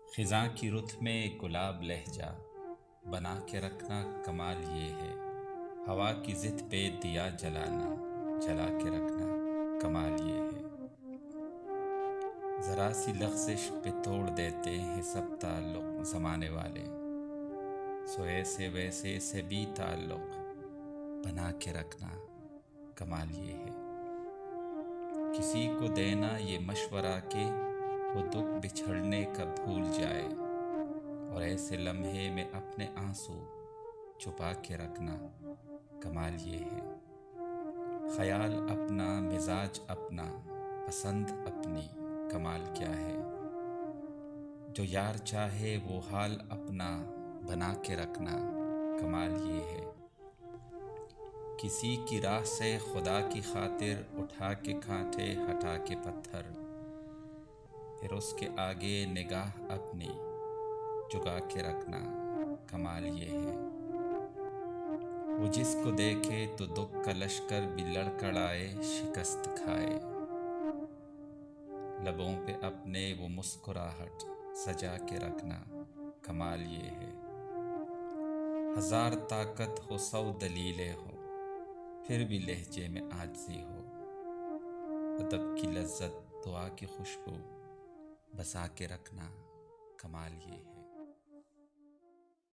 ख़िज़ां की रुत में गुलाब लहजा बना के रखना कमाल ये है। हवा की ज़िद पे दिया जलाना जला के रखना कमाल ये है। ज़रा सी लग़ज़िश पे तोड़ देते हैं सब ताल्लुक़ ज़माने वाले, सो ऐसे वैसे से भी ताल्लुक़ बना के रखना कमाल ये है। किसी को देना ये मशवरा के वो दुख बिछड़ने का भूल जाए, और ऐसे लम्हे में अपने आंसू छुपा के रखना कमाल ये है। ख्याल अपना, मिजाज अपना, पसंद अपनी, कमाल क्या है। जो यार चाहे वो हाल अपना बना के रखना कमाल ये है। किसी की राह से खुदा की खातिर उठा के कांटे हटा के पत्थर, फिर उसके आगे निगाह अपनी झुका के रखना कमाल ये है। वो जिसको देखे तो दुख का लश्कर भी लड़खड़ाए शिकस्त खाए, लबों पे अपने वो मुस्कुराहट सजा के रखना कमाल ये है। हजार ताकत हो, सौ दलीलें हो, फिर भी लहजे में आजिज़ी हो, अदब की लज्जत, दुआ की खुशबू बसा के रखना कमाल ये है।